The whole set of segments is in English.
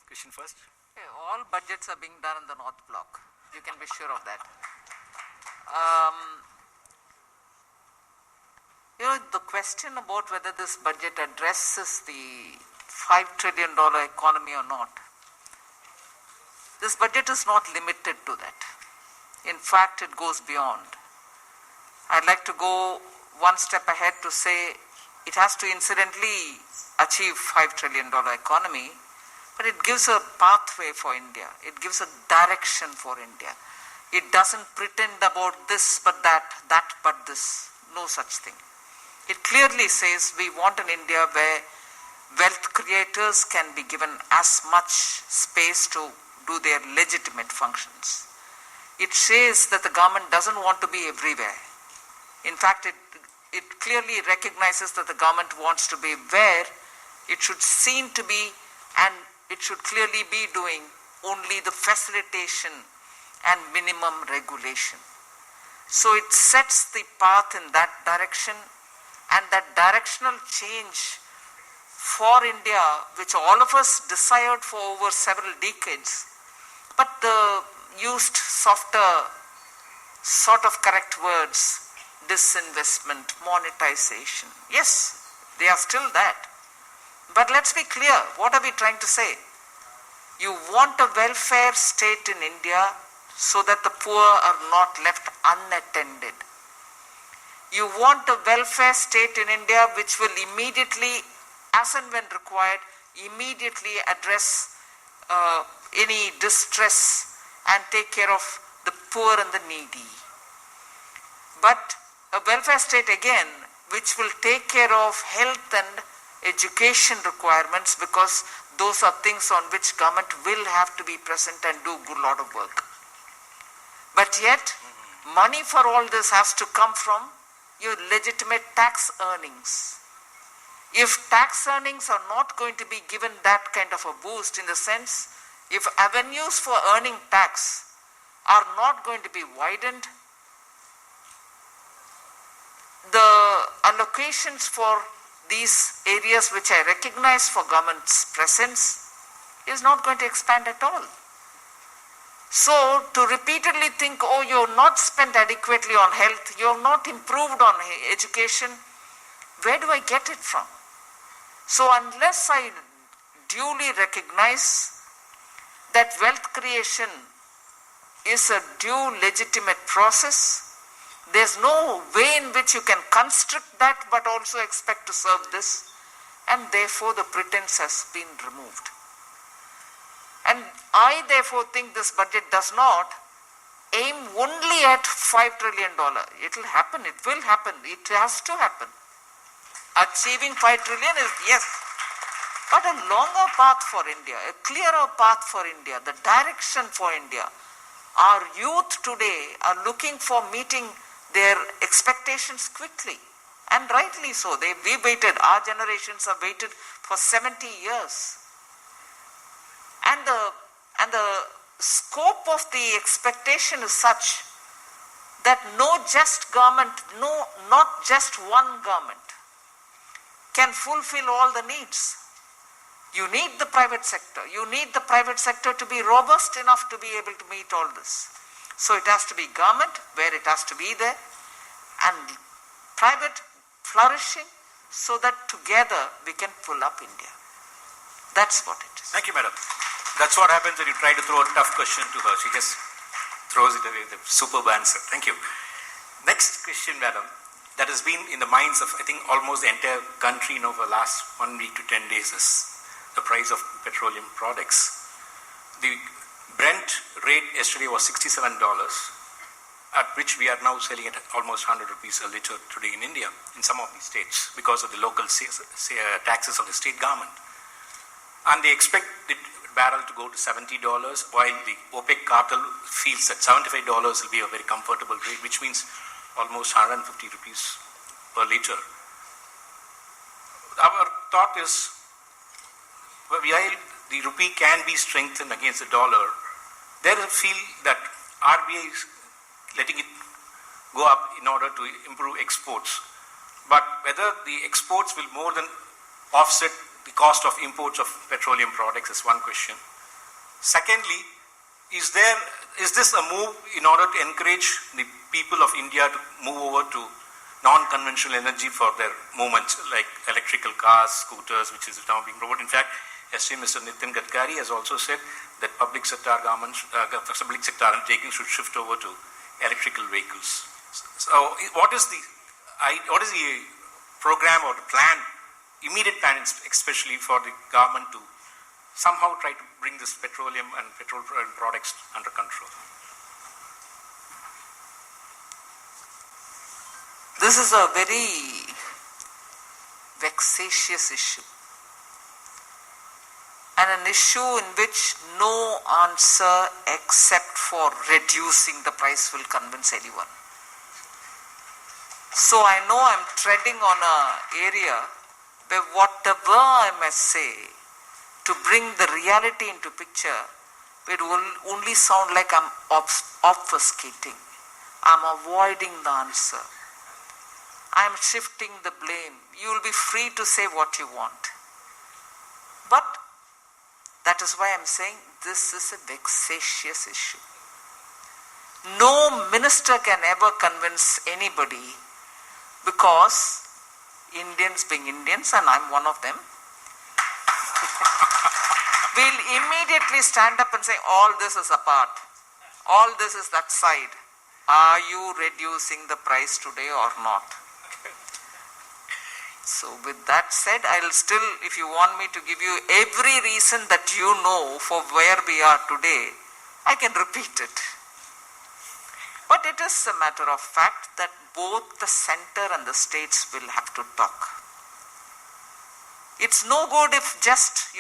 question first. All budgets are being done in the North Block. You can be sure of that. The question about whether this budget addresses the $5 trillion economy or not, this budget is not limited to that. In fact, it goes beyond. I'd like to go one step ahead to say it has to incidentally achieve $5 trillion economy, but it gives a pathway for India. It gives a direction for India. It doesn't pretend about this but that but this. No such thing. It clearly says we want an India where wealth creators can be given as much space to do their legitimate functions. It says that the government doesn't want to be everywhere. In fact, it clearly recognizes that the government wants to be where it should seem to be, and it should clearly be doing only the facilitation and minimum regulation. So it sets the path in that direction, and that directional change for India, which all of us desired for over several decades, but used softer, sort of correct words, disinvestment, monetization. Yes, they are still that. But let's be clear, what are we trying to say? You want a welfare state in India so that the poor are not left unattended. You want a welfare state in India which will immediately, as and when required, immediately address any distress and take care of the poor and the needy. But a welfare state again which will take care of health and education requirements, because those are things on which government will have to be present and do a good lot of work. But yet, money for all this has to come from your legitimate tax earnings. If tax earnings are not going to be given that kind of a boost, in the sense, if avenues for earning tax are not going to be widened, the allocations for these areas which I recognize for government's presence is not going to expand at all. So to repeatedly think, oh, you've not spent adequately on health, you've not improved on education, where do I get it from? So unless I duly recognize that wealth creation is a due legitimate process, there's no way in which you can constrict that but also expect to serve this, and therefore the pretense has been removed. And I therefore think this budget does not aim only at $5 trillion. It will happen, it will happen, it has to happen. Achieving $5 trillion is, yes, but a longer path for India, a clearer path for India, the direction for India. Our youth today are looking for meeting their expectations quickly, and rightly so. We waited, our generations have waited for 70 years. And the scope of the expectation is such that no just government, not just one government, can fulfill all the needs. You need the private sector. You need the private sector to be robust enough to be able to meet all this. So it has to be government where it has to be there, and private flourishing, so that together we can pull up India. That's what it is. Thank you, madam. That's what happens when you try to throw a tough question to her. She just throws it away with a superb answer. Thank you. Next question, madam, that has been in the minds of, I think, almost the entire country over the last 1 week to 10 days is the price of petroleum products. The Brent rate yesterday was $67, at which we are now selling at almost 100 rupees a litre today in India, in some of these states, because of the local taxes of the state government. And they expect the barrel to go to $70, while the OPEC cartel feels that $75 will be a very comfortable rate, which means almost 150 rupees per litre. Our thought is, while the rupee can be strengthened against the dollar, there is a feel that RBI is letting it go up in order to improve exports. But whether the exports will more than offset the cost of imports of petroleum products is one question. Secondly, is this a move in order to encourage the people of India to move over to non-conventional energy for their movements, like electrical cars, scooters, which is now being promoted? In fact, yesterday Mr. Nitin Gadkari has also said that public sector undertakings should shift over to electrical vehicles. So, what is the program or the plan, immediate plan, especially for the government to somehow try to bring this petroleum and petrol products under control? This is a very vexatious issue, and an issue in which no answer except for reducing the price will convince anyone. So I know I'm treading on an area where whatever I must say to bring the reality into picture, it will only sound like I'm obfuscating. I'm avoiding the answer. I'm shifting the blame. You will be free to say what you want. But that is why I'm saying this is a vexatious issue. No minister can ever convince anybody, because Indians being Indians, and I'm one of them, will immediately stand up and say, all this is apart, all this is that side. Are you reducing the price today or not? So with that said, I'll still, if you want me to give you every reason that you know for where we are today, I can repeat it. But it is a matter of fact that both the center and the states will have to talk. It's no good if just,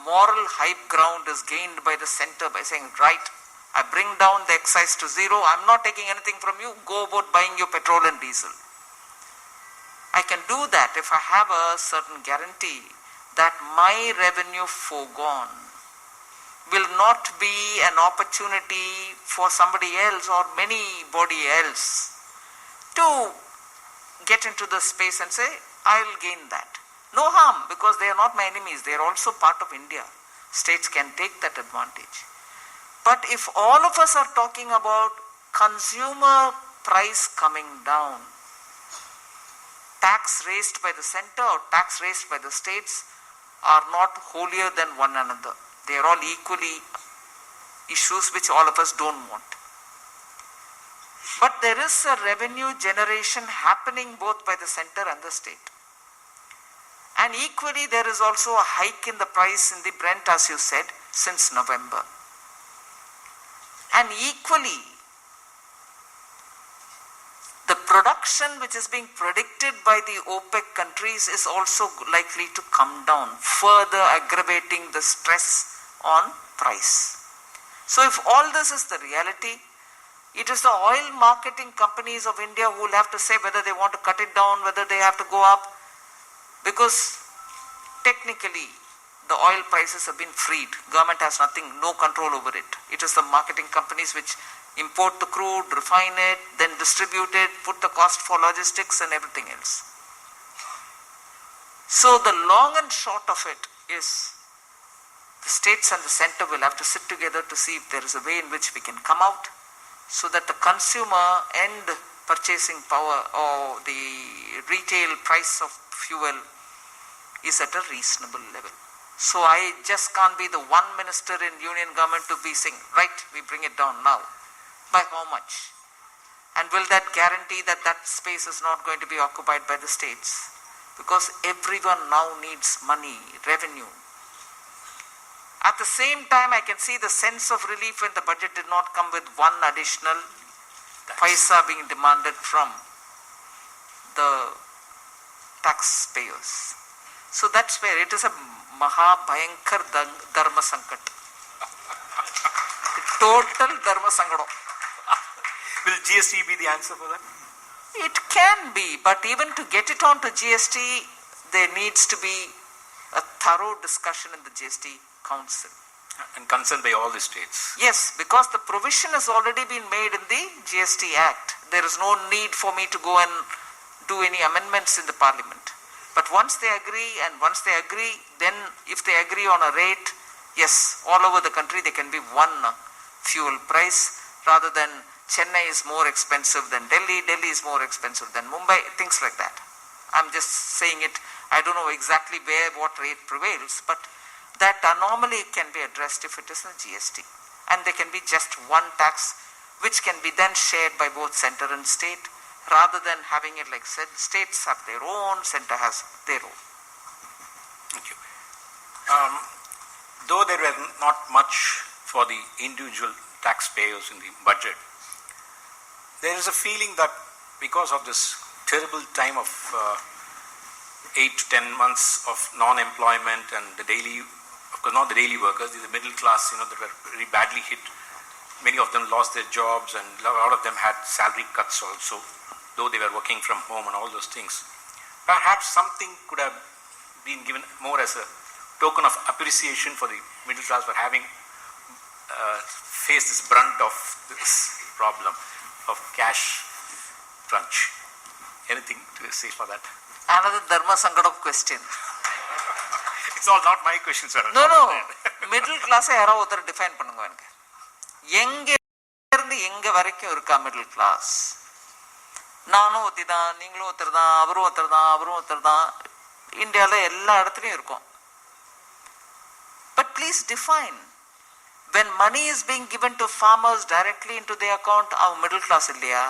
moral high ground is gained by the center by saying, right, I bring down the excise to zero, I'm not taking anything from you, go about buying your petrol and diesel. I can do that if I have a certain guarantee that my revenue foregone will not be an opportunity for somebody else or anybody else to get into the space and say, I'll gain that. No harm, because they are not my enemies. They are also part of India. States can take that advantage. But if all of us are talking about consumer price coming down, tax raised by the center or tax raised by the states are not holier than one another. They are all equally issues which all of us don't want. But there is a revenue generation happening both by the center and the state. And equally there is also a hike in the price in the Brent, as you said, since November. And equally, the production which is being predicted by the OPEC countries is also likely to come down, further aggravating the stress on price. So if all this is the reality, it is the oil marketing companies of India who will have to say whether they want to cut it down, whether they have to go up, because technically the oil prices have been freed. Government has no control over it. It is the marketing companies which import the crude, refine it, then distribute it, put the cost for logistics and everything else. So the long and short of it is the states and the center will have to sit together to see if there is a way in which we can come out so that the consumer and purchasing power or the retail price of fuel is at a reasonable level. So I just can't be the one minister in union government to be saying, right, we bring it down now. By how much? And will that guarantee that that space is not going to be occupied by the states? Because everyone now needs money, revenue. At the same time, I can see the sense of relief when the budget did not come with one additional paisa being demanded from the taxpayers. So that's where it is a Maha Bhayankar Dharma Sankat. Total Dharma Sankadam. Will GST be the answer for that? It can be, but even to get it onto GST, there needs to be a thorough discussion in the GST Council. And consent by all the states. Yes, because the provision has already been made in the GST Act. There is no need for me to go and do any amendments in the Parliament. But once they agree, then if they agree on a rate, Yes, all over the country there can be one fuel price rather than Chennai is more expensive than Delhi, Delhi is more expensive than Mumbai, things like that. I'm just saying it, I don't know exactly where what rate prevails, but that anomaly can be addressed if it is a GST. And there can be just one tax which can be then shared by both center and state rather than having it like said, states have their own, center has their own. Thank you. Though there were not much for the individual taxpayers in the budget, there is a feeling that because of this terrible time of 8 to 10 months of non-employment and the daily, of course not the daily workers, the middle class, that were very badly hit. Many of them lost their jobs and a lot of them had salary cuts also, though they were working from home and all those things. Perhaps something could have been given more as a token of appreciation for the middle class for having faced this brunt of this problem of cash crunch. Anything to say for that? Another Dharma Sangadam question. It's all not my question, sir. No. Middle class யாரோ ஒருத்தர் define பண்ணுங்க எனக்கு. எங்க இருந்து எங்க வரைக்கும் இருக்கா middle class? நானும் ஒருத்தி தான், நீங்களும் ஒருத்தர் தான், அவரும் ஒருத்தர் தான், அவரும் ஒருத்தர் தான். இந்தியாவில் எல்லா இடத்துலையும் இருக்கும். But please define. When money is being given to farmers directly into their account, our middle class இல்லையா?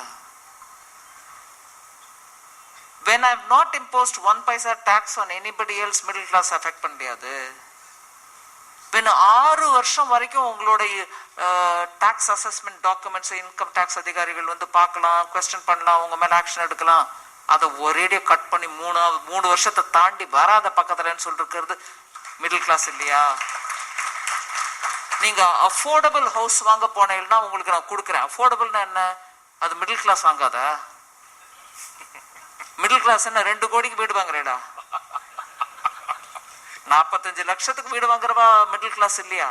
When I have not imposed 1 paisa tax on anybody else, middle class affect பண்ணலையாது. When 6 வருஷம் வரைக்கும் உங்களுடைய tax assessment documents income tax அதிகாரிகள் வந்து பார்க்கலாம், question பண்ணலாம், உங்க மேல ஆக்ஷன் எடுக்கலாம். அதை ஒரேடியா கட் பண்ணி 3 வருஷத்தை தாண்டி வராத பக்கத்துலன்னு சொல்லிருக்கிறது மிடில் கிளாஸ் இல்லையா? நீங்க அஃபோர்டபுள் ஹவுஸ் வாங்க போனீங்கன்னா உங்களுக்கு நான் கொடுக்குறேன். அஃபோர்டபுள்னா என்ன? அது மிடில் கிளாஸ் வாங்காத. மிடில் கிளாஸ் என்ன 2 கோடிக்கு வீடு வாங்குறேடா? 45 லட்சத்துக்கு வீடு வாங்குறவா மிடில் கிளாஸ் இல்லையா?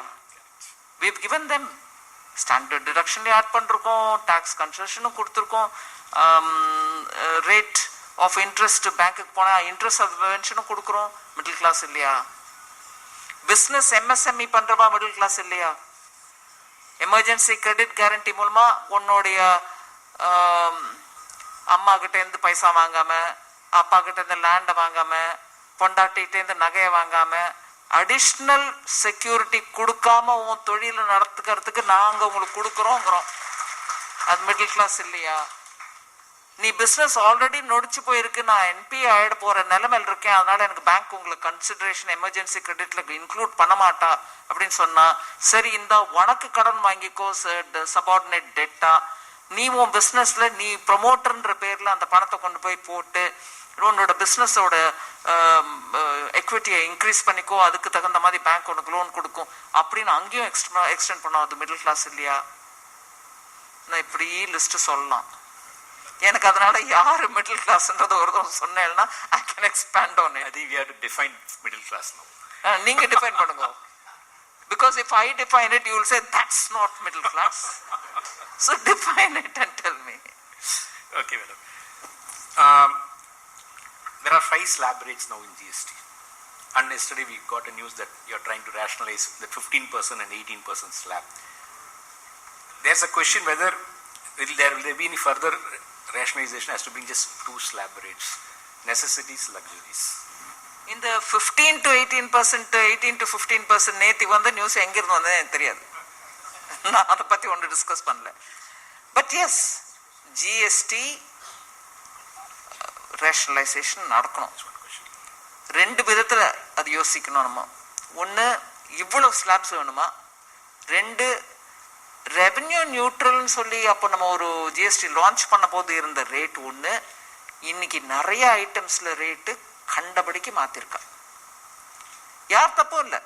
we have given them standard deduction add பண்ணிருக்கோம், டாக்ஸ் கன்செஷனும் கொடுத்துருக்கோம், ரேட் ஆஃப் இன்ட்ரெஸ்ட் பேங்க்குக்கு போனா இன்ட்ரெஸ்ட் சப்வென்ஷனும் கொடுக்குறோம். மிடில் கிளாஸ் இல்லையா? பிசினஸ் எம்எஸ்எம்இ பண்றவா மிடில் கிளாஸ் இல்லையா? எமர்ஜென்சி கிரெடிட் கேரண்டி மூலமா உன்னுடைய அம்மா கிட்ட இருந்து பைசா வாங்காம, அப்பா கிட்ட இருந்து லேண்டை வாங்காம, பொண்டாட்டிகிட்ட இருந்து நகையை வாங்காம, அடிஷ்னல் செக்யூரிட்டி கொடுக்காம உன் தொழிலை நடத்துக்கிறதுக்கு நாங்க உங்களுக்கு கொடுக்குறோங்கிறோம். அது மிடில் கிளாஸ் இல்லையா? நீ பிசினஸ் ஆல்ரெடி நொடிச்சு போயிருக்கு, நான் என்பி ஆயிட போற நிலைமையில் இருக்கேன், அதனால எனக்கு பேங்க் உங்களுக்கு கன்சிடரேஷன் எமர்ஜென்சி கிரெடிட்ல இன்க்ளூட் பண்ண மாட்டா அப்படின்னு சொன்னா, சரி இந்த உனக்கு கடன் வாங்கிக்கோ சபார்டினேட் டெட்டா, நீ உன் பிசினஸ்ல நீ ப்ரமோட்டர்ன்ற பேர்ல அந்த பணத்தை கொண்டு போய் போட்டு உன்னோட பிசினஸோட எக்விட்டியை இன்க்ரீஸ் பண்ணிக்கோ, அதுக்கு தகுந்த மாதிரி பேங்க் உனக்கு லோன் கொடுக்கும் அப்படின்னு அங்கேயும் எக்ஸ்டெண்ட் பண்ணும். அது மிடில் கிளாஸ் இல்லையா? நான் இப்படி லிஸ்ட் சொல்லலாம். எனக்கு அதனால யாரு மிடில் கிளாஸ்ன்றது ஒரு சொன்னேன்னா I can expand on it. I think we have to define middle class now. நீங்க டிஃபைன் பண்ணுங்க. Because if I define it, you will say that's not middle class. So define it and tell me. Okay, madam. There are 5 slab rates now in GST. And yesterday we got a news that you are trying to rationalize the 15% and 18% slab. There's a question whether will there be any further rationalization as to being just 2 slab rates, necessities, luxuries. இந்த 15 to 18%, 18 to 15% நேத்தி வந்த news எங்க இருந்து வந்தது எனக்கு தெரியாது. நான் அதை பத்தி ஒன்று டிஸ்கஸ் பண்ணல. பட் எஸ், ஜிஎஸ்டி ரேஷனலைசேஷன் நடக்கணும். 2 விதத்துல அது யோசிக்கணும் நம்ம. ஒன்று, இவ்வளவு ஸ்லாப்ஸ் வேணுமா? 2, ரெவென்யூ நியூட்ரல்னு சொல்லி அப்போ நம்ம ஒரு ஜிஎஸ்டி லான்ச் பண்ண போது இருந்த ரேட் ஒன்று, இன்னைக்கு நிறைய ஐட்டம்ஸ்ல ரேட்டு கண்டபடிக்கு மாத்திருக்கா. யார் தப்பும் இல்லை.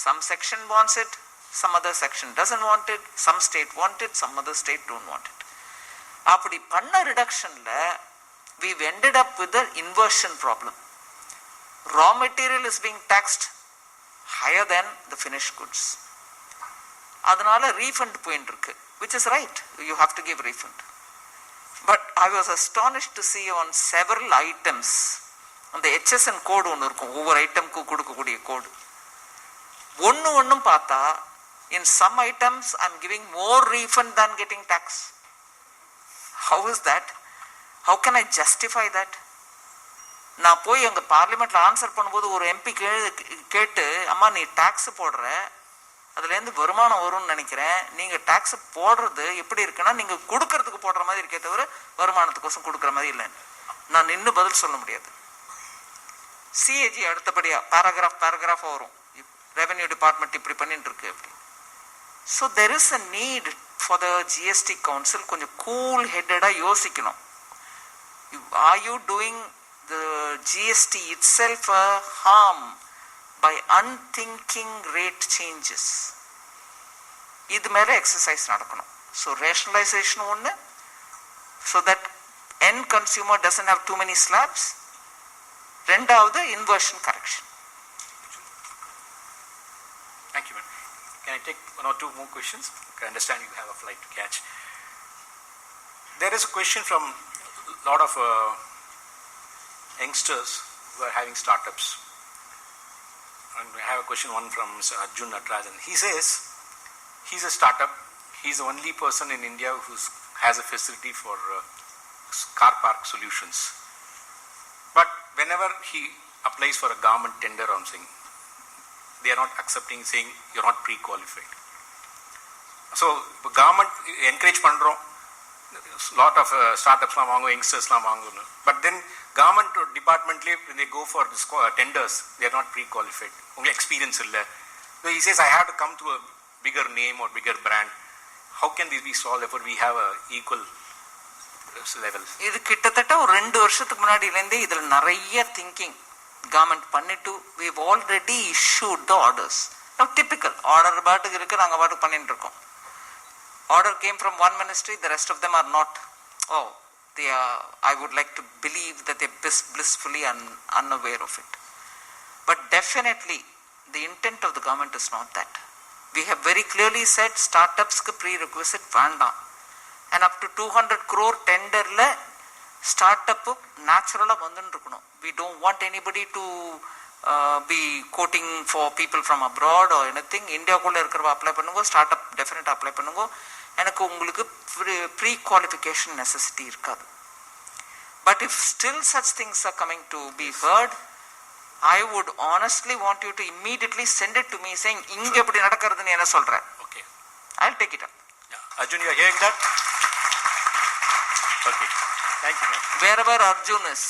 Some section wants it, some other section doesn't want it, some state want it, some other state don't want it. அப்படி பண்ண ரிடக்ஷன்ல we've ended up with an inversion problem. Raw material is being taxed higher than the finished goods. அதனால refund போயிட்டு இருக்கு, which is right, you have to give refund. But I was astonished to see on several items அந்த HSN கோடு ஒன்று இருக்கும், ஒவ்வொரு ஐட்டம்க்கு கொடுக்கக்கூடிய கோடு. ஒன்னும் பார்த்தா in some items I'm giving more refund than getting tax. How is that? How can I justify that? நான் போய் அங்கே பார்லிமெண்ட்டில் ஆன்சர் பண்ணும்போது ஒரு எம்பி கேட்டு அம்மா நீ டேக்ஸ் போடுற அதுலேருந்து வருமானம் வரும்னு நினைக்கிறேன், நீங்கள் டேக்ஸ் போடுறது எப்படி இருக்குன்னா நீங்கள் கொடுக்கறதுக்கு போடுற மாதிரி இருக்கே தவிர வருமானத்துக்கோசம் கொடுக்குற மாதிரி இல்லைன்னு நான் நின்று பதில் சொல்ல முடியாது. சிஏஜி அடுத்தபடியாக பேராகிராஃபாக வரும், ரெவென்யூ டிபார்ட்மெண்ட் இப்படி பண்ணிட்டு இருக்கு அப்படி. So there is a need for the GST council கொஞ்சம் கூல் ஹெட்டடாக யோசிக்கணும். Are you doing the GST itself a harm by unthinking rate changes? இது மேல எக்ஸசைஸ் நடக்கணும். So rationalization ஒன்று, so that end consumer doesn't have too many slabs. ரெண்டாவது inversion correction. Thank you, ma'am. Can I take one or two more questions? I understand you have a flight to catch. There is a question from a lot of youngsters who are having startups. And I have a question, one from Mr. Arjun Natarajan. He says he's a startup. He's the only person in India who has a facility for car park solutions. But whenever he applies for a government tender or something, they are not accepting, saying you're not pre-qualified. So government encourage pandrom, lot of startups la vaango, youngsters la vaango. But then government department when they go for this tenders, they are not pre-qualified. Only experience illa. So he says I have to come to a bigger name or bigger brand. How can this be solved if we have a equal level? இது கிட்டத்தட்ட ஒரு 2 வருஷத்துக்கு முன்னாடியிலேருந்தே இதில் நிறைய thinking government பண்ணிட்டு we've already issued the orders. Now typical order பாட்டுக்கு இருக்கு, நாங்கள் பாட்டுக்கு பண்ணிட்டு இருக்கோம். Order came from one ministry, the rest of them are not. Oh, they are, I would like to believe that they're blissfully unaware of it. But definitely the intent of the government is not that. We have very clearly said startups ku prerequisite vandam, and up to 200 crore tender la startup naturally vandundirukano. We don't want anybody to be quoting for people from abroad or anything. India kulla irukra apply pannungo, startup definite apply pannungo. எனக்கு உங்களுக்கு pre qualification necessity இருக்காது. But if still such things are coming to be hurt, I would honestly want you to immediately send it to me saying இங்க எப்படி நடக்கிறதுன்னு என்ன சொல்றேன். Okay, I will take it up. Arjun, you are hearing that? Okay, thank you ma'am. வேறவர் Arjun is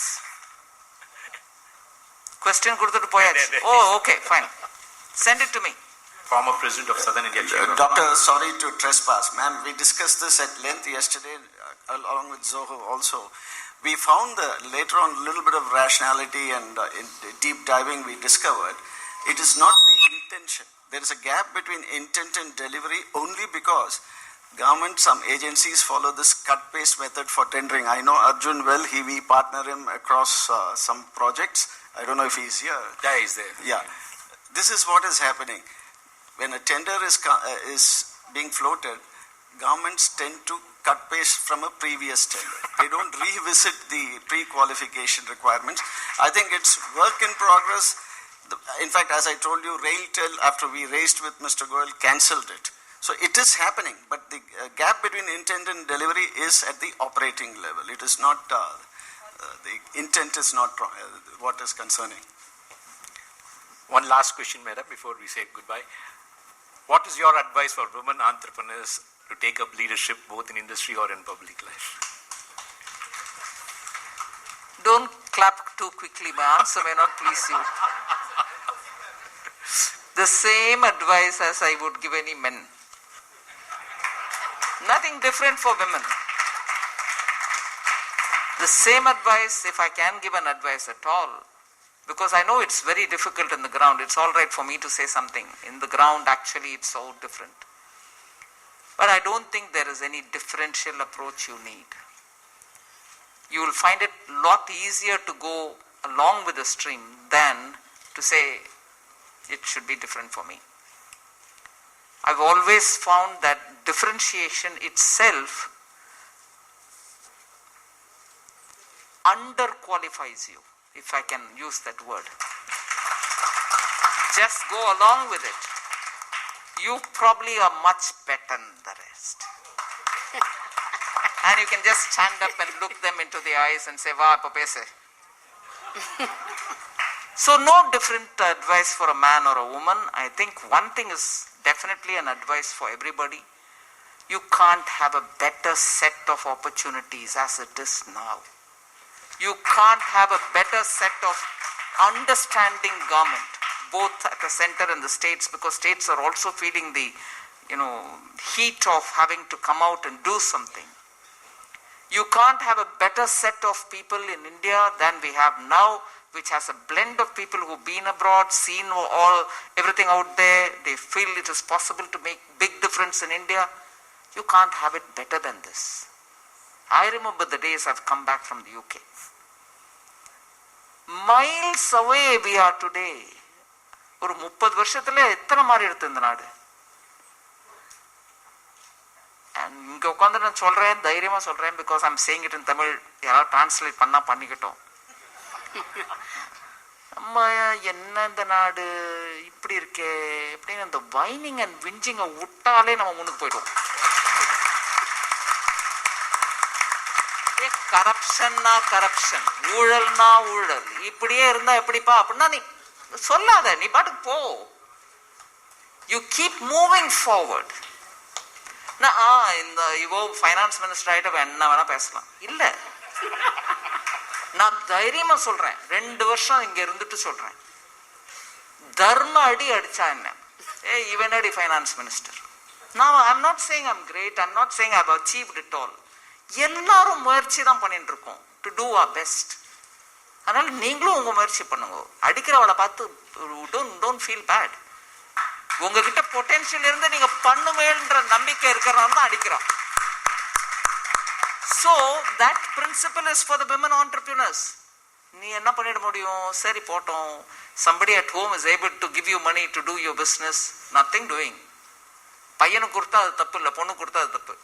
question கொடுத்துட்டு போயாச்சு. Oh okay, fine, send it to me. Former president of Southern India Chamber. Doctor, sorry to trespass. Ma'am, we discussed this at length yesterday along with Zoho also. We found later on a little bit of rationality, and in deep diving we discovered it is not the intention. There is a gap between intent and delivery only because government, some agencies follow this cut-paste method for tendering. I know Arjun well, we partner him across some projects. I don't know if he's here. Yeah, he's there. Yeah. This is what is happening. When a tender is being floated, governments tend to cut paste from a previous tender. They don't revisit the pre-qualification requirements. I think it's work in progress. In fact, as I told you, RailTel, after we raised with Mr. Goyal, cancelled it. So it is happening, but the gap between intent and delivery is at the operating level. It is not, the intent is not what is concerning. One last question, madam, before we say goodbye. What is your advice for women entrepreneurs to take up leadership both in industry or in public life? Don't clap too quickly. My answer may not please you. The same advice as I would give any men. Nothing different for women. The same advice, if I can give an advice at all, because I know it's very difficult in the ground. It's all right for me to say something. In the ground, actually, it's so different. But I don't think there is any differential approach you need. You will find it a lot easier to go along with the stream than to say it should be different for me. I've always found that differentiation itself underqualifies you, if I can use that word. Just go along with it. You probably are much better than the rest. And you can just stand up and look them into the eyes and say, "Va, appa pese." So no different advice for a man or a woman. I think one thing is definitely an advice for everybody. You can't have a better set of opportunities as it is now. You can't have a better set of understanding government, both at the center and the states, because states are also feeling the, heat of having to come out and do something. You can't have a better set of people in India than we have now, which has a blend of people who've been abroad, seen everything out there. They feel it is possible to make big difference in India. You can't have it better than this. I remember the days I've come back from the UK. Miles away we are today. ஒரு 30 வருஷத்துல எத்தனை மாறி எடுத்து இந்த நாடு. இங்க உட்காந்து நான் சொல்றேன், தைரியமா சொல்றேன், because I'm saying it in Tamil. யாராவது டிரான்ஸ்லேட் பண்ணா பண்ணிக்கிட்டோம். அம்மா என்ன இந்த நாடு இப்படி இருக்கே அப்படின்னு அந்த வைனிங் அண்ட் விஞ்சிங்க விட்டாலே நம்ம முன்னுக்கு போயிடுவோம். கரப்ஷன்னா கரப்ஷன், ஊழல்னா ஊழல், இப்படியே இருந்தா எப்படிப்பா அப்படின்னா நீ சொல்லாத, நீ பாட்டுக்கு போ. You keep moving forward. இந்த இவோ ஃபைனான்ஸ் மினிஸ்டர் ஆகிட்ட என்ன வேணா பேசலாம். இல்ல, நான் தைரியமா சொல்றேன், 2 வருஷம் இங்க இருந்துட்டு சொல்றேன், தர்ம அடி அடிச்சா என்ன, இவன் அடி ஃபைனான்ஸ் மினிஸ்டர். நான் I'm not saying I'm great, I'm not saying I have achieved it all. எல்லாரும் முயற்சி தான் பண்ணிட்டு இருக்கோம் டு டூ அவர் பெஸ்ட். அதனால நீங்களும் உங்க முயற்சி பண்ணுங்க. அடிக்கிறவளை பார்த்து டோன்ட் ஃபீல் பேட். உங்ககிட்ட பொட்டன்ஷியல் இருந்து நீங்க பண்ணுவேன்ற நம்பிக்கை இருக்கிறனால தான் அடிக்கிறோம். So that principle is for the women entrepreneurs. நீ என்ன பண்ணிட முடியும்? சரி போட்டோம். Somebody at home is able to give you money to do your business. Nothing doing. பையனுக்கு கொடுத்தா அது தப்பு இல்லை, பொண்ணு கொடுத்தா அது தப்பு.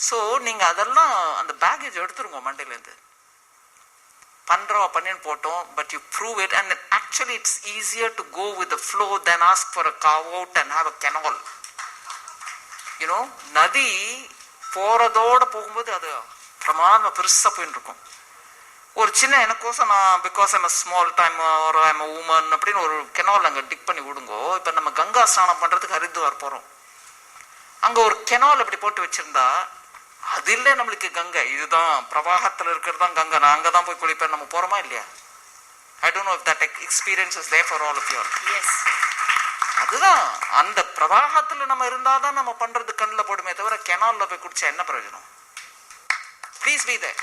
ஸோ நீங்க அதெல்லாம் அந்த பேக்கேஜ் எடுத்துருங்க மண்டையிலேருந்து. பண்றோம் பண்ணின்னு போட்டோம், but you prove it. And actually it's easier to go with the flow than ask for a carve out and have a canal. நதி போறதோட போகும்போது அது பிரமாதமா பெருசா போயின்னு இருக்கும். ஒரு சின்ன எனக்கோசம் நான் பிகாஸ் ஐம் ஸ்மால் டைம் ஒரு ஐம் உமன் அப்படின்னு ஒரு கெனால் அங்கே டிக் பண்ணி விடுங்கோ. இப்போ நம்ம கங்கா ஸ்நானம் பண்றதுக்கு ஹரித்வார் போறோம். அங்க ஒரு கெனால் அப்படி போட்டு வச்சிருந்தா அது இல்லை நம்மளுக்கு கங்கை, இதுதான் பிரவாகத்தில் இருக்கிறது தான் கங்கை, நான் அங்கே தான் போய் குளிப்பேன். நம்ம போறோமா இல்லையா? I don't know if that experience is there for all of you. Yes, அதுதான் அந்த பிரவாகத்தில் நம்ம இருந்தாதான் நம்ம பண்றது கண்ணில் போடுமே தவிர கெனால்ல போய் குடிச்சா என்ன பிரயோஜனம்? Please be there.